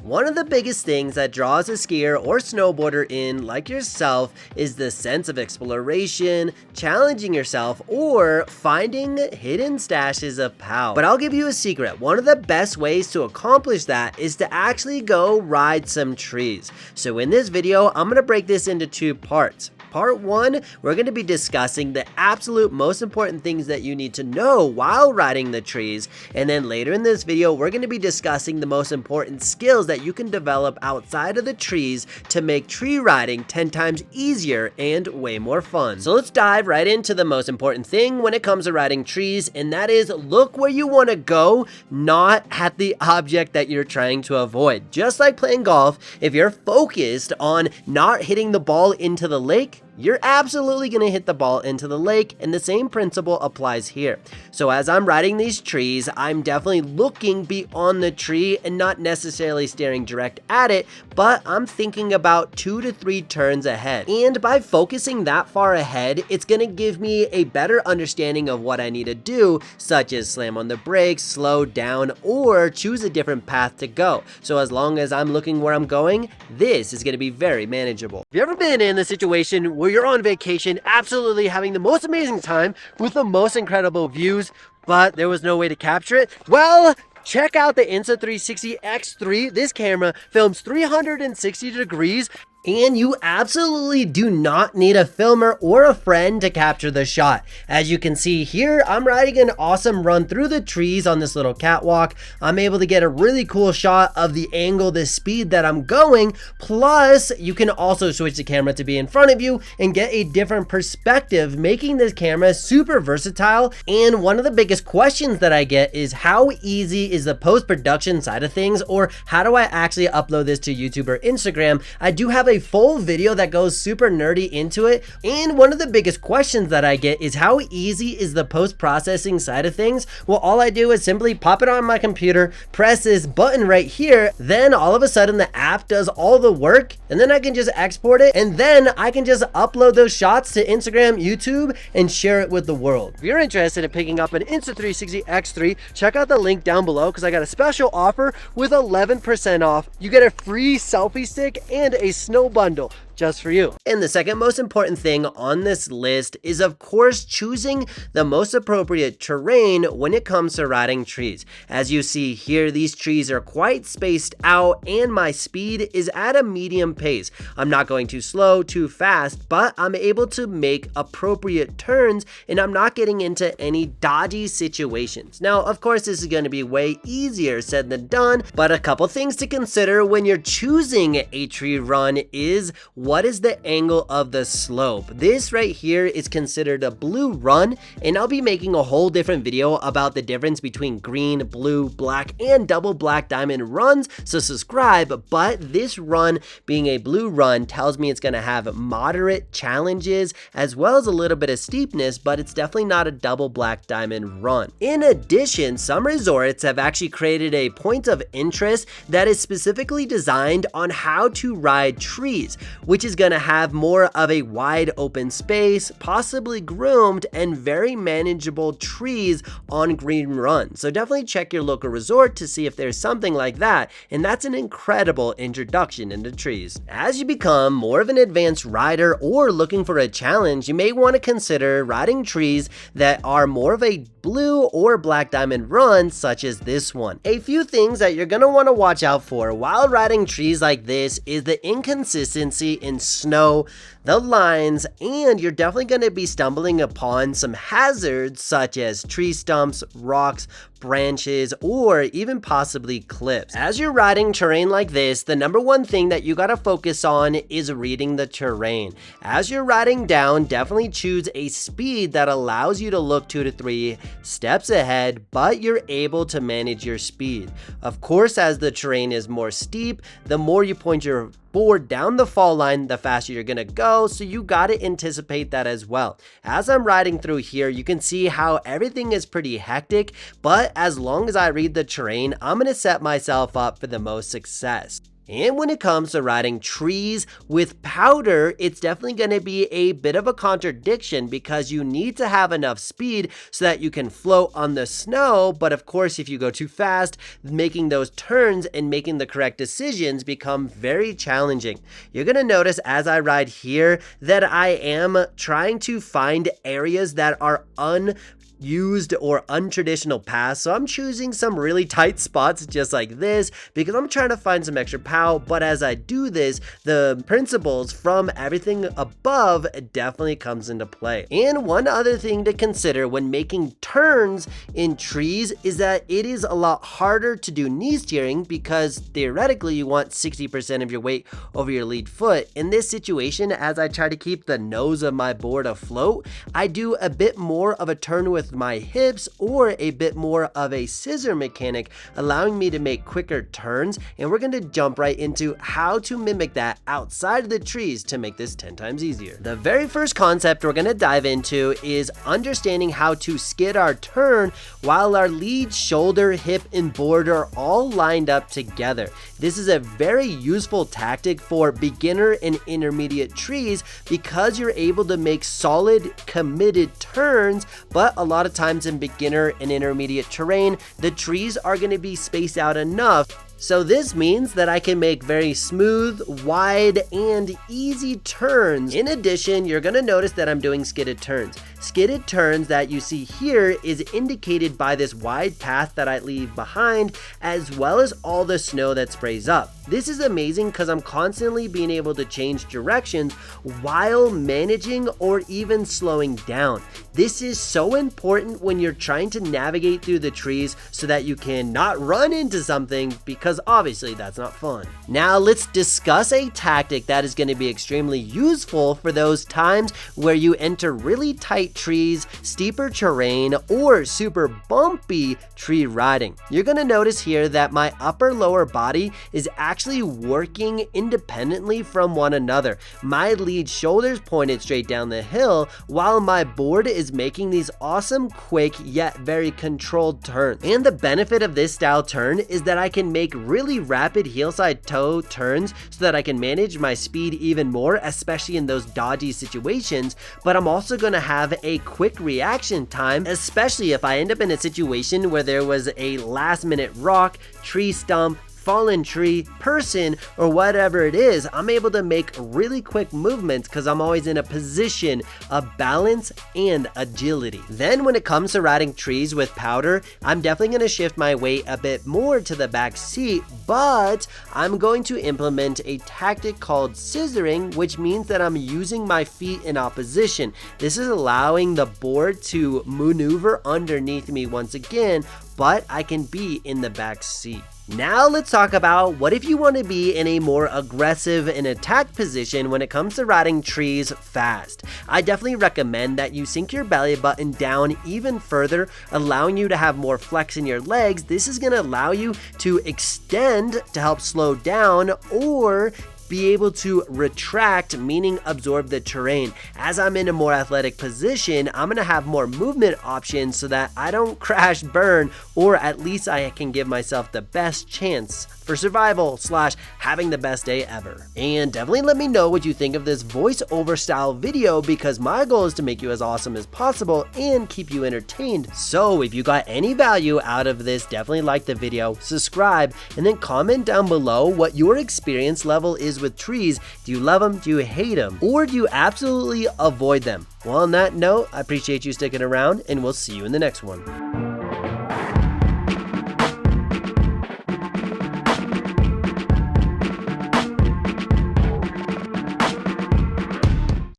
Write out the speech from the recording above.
One of the biggest things that draws a skier or snowboarder in, like yourself, is the sense of exploration, challenging yourself, or finding hidden stashes of power. But I'll give you a secret. One of the best ways to accomplish that is to actually go ride some trees. So in this video, I'm going to break this into two parts. Part 1, we're going to be discussing the absolute most important things that you need to know while riding the trees, and then later in this video, we're going to be discussing the most important skills that you can develop outside of the trees to make tree riding 10 times easier and way more fun. So let's dive right into the most important thing when it comes to riding trees, and that is look where you want to go, not at the object that you're trying to avoid. Just like playing golf, if you're focused on not hitting the ball into the lake, you're absolutely going to hit the ball into the lake, and the same principle applies here. So as I'm riding these trees, I'm definitely looking beyond the tree and not necessarily staring direct at it, but I'm thinking about 2 to 3 turns ahead. And by focusing that far ahead, it's going to give me a better understanding of what I need to do, such as slam on the brakes, slow down, or choose a different path to go. So as long as I'm looking where I'm going, this is going to be very manageable. Have you ever been in the situation where you're on vacation, absolutely having the most amazing time with the most incredible views, but there was no way to capture it? Well, check out the Insta360 X3. This camera films 360 degrees, and you absolutely do not need a filmer or a friend to capture the shot. As you can see here, I'm riding an awesome run through the trees on this little catwalk. I'm able to get a really cool shot of the angle, the speed that I'm going. Plus, you can also switch the camera to be in front of you and get a different perspective, making this camera super versatile. And one of the biggest questions that I get is how easy is the post-production side of things, or how do I actually upload this to YouTube or Instagram? I do have a full video that goes super nerdy into it, and one of the biggest questions that I get is how easy is the post-processing side of things? Well, all I do is simply pop it on my computer, press this button right here, then all of a sudden the app does all the work, and then I can just export it, and then I can just upload those shots to Instagram, YouTube, and share it with the world. If you're interested in picking up an Insta360 X3, check out the link down below because I got a special offer with 11% off. You get a free selfie stick and a snow bundle just for you. And the second most important thing on this list is, of course, choosing the most appropriate terrain when it comes to riding trees. As you see here, these trees are quite spaced out and my speed is at a medium pace. I'm not going too slow, too fast, but I'm able to make appropriate turns and I'm not getting into any dodgy situations. Now, of course, this is going to be way easier said than done, but a couple things to consider when you're choosing a tree run is what is the angle of the slope. This right here is considered a blue run, and I'll be making a whole different video about the difference between green, blue, black, and double black diamond runs, so subscribe. But this run being a blue run tells me it's going to have moderate challenges as well as a little bit of steepness, but it's definitely not a double black diamond run. In addition, some resorts have actually created a point of interest that is specifically designed on how to ride trees, which is going to have more of a wide open space, possibly groomed, and very manageable trees on green runs. So definitely check your local resort to see if there's something like that, and that's an incredible introduction into trees. As you become more of an advanced rider or looking for a challenge, you may want to consider riding trees that are more of a blue or black diamond run, such as this one. A few things that you're going to want to watch out for while riding trees like this is the inconsistency in snow, the lines, and you're definitely going to be stumbling upon some hazards such as tree stumps, rocks, branches, or even possibly cliffs. As you're riding terrain like this, the number one thing that you gotta focus on is reading the terrain. As you're riding down, definitely choose a speed that allows you to look 2 to 3 steps ahead, but you're able to manage your speed. Of course, as the terrain is more steep, the more you point your board down the fall line, the faster you're gonna go, so you gotta anticipate that as well. As I'm riding through here, you can see how everything is pretty hectic, but as long as I read the terrain, I'm gonna set myself up for the most success. And when it comes to riding trees with powder, it's definitely going to be a bit of a contradiction because you need to have enough speed so that you can float on the snow. But of course, if you go too fast, making those turns and making the correct decisions become very challenging. You're going to notice as I ride here that I am trying to find areas that are unused or untraditional paths. So I'm choosing some really tight spots just like this because I'm trying to find some extra pow. But as I do this, the principles from everything above definitely comes into play. And one other thing to consider when making turns in trees is that it is a lot harder to do knee steering because theoretically you want 60% of your weight over your lead foot. In this situation, as I try to keep the nose of my board afloat, I do a bit more of a turn with my hips or a bit more of a scissor mechanic, allowing me to make quicker turns. And we're going to jump right into how to mimic that outside of the trees to make this 10 times easier. The very first concept we're going to dive into is understanding how to skid our turn while our lead, shoulder, hip, and board are all lined up together. This is a very useful tactic for beginner and intermediate trees because you're able to make solid, committed turns, but a lot of times in beginner and intermediate terrain, the trees are going to be spaced out enough. So this means that I can make very smooth, wide, and easy turns. In addition, you're going to notice that I'm doing skidded turns. Skidded turns that you see here is indicated by this wide path that I leave behind, as well as all the snow that sprays up. This is amazing because I'm constantly being able to change directions while managing or even slowing down. This is so important when you're trying to navigate through the trees so that you can not run into something, because obviously that's not fun. Now let's discuss a tactic that is going to be extremely useful for those times where you enter really tight trees, steeper terrain, or super bumpy tree riding. You're going to notice here that my upper lower body is actually working independently from one another. My lead shoulders pointed straight down the hill while my board is making these awesome, quick, yet very controlled turns. And the benefit of this style turn is that I can make really rapid heel side toe turns so that I can manage my speed even more, especially in those dodgy situations. But I'm also going to have a quick reaction time, especially if I end up in a situation where there was a last minute rock, tree stump, fallen tree, person, or whatever it is. I'm able to make really quick movements because I'm always in a position of balance and agility. Then when it comes to riding trees with powder, I'm definitely going to shift my weight a bit more to the back seat, but I'm going to implement a tactic called scissoring, which means that I'm using my feet in opposition. This is allowing the board to maneuver underneath me once again, but I can be in the back seat. Now let's talk about what if you want to be in a more aggressive and attack position when it comes to riding trees fast. I definitely recommend that you sink your belly button down even further, allowing you to have more flex in your legs. This is going to allow you to extend to help slow down, or be able to retract, meaning absorb the terrain. As I'm in a more athletic position, I'm gonna have more movement options so that I don't crash burn, or at least I can give myself the best chance for survival slash having the best day ever. And definitely let me know what you think of this voiceover style video, because my goal is to make you as awesome as possible and keep you entertained. So if you got any value out of this, definitely like the video, subscribe, and then comment down below what your experience level is with trees. Do you love them? Do you hate them? Or do you absolutely avoid them? Well, on that note, I appreciate you sticking around, and we'll see you in the next one.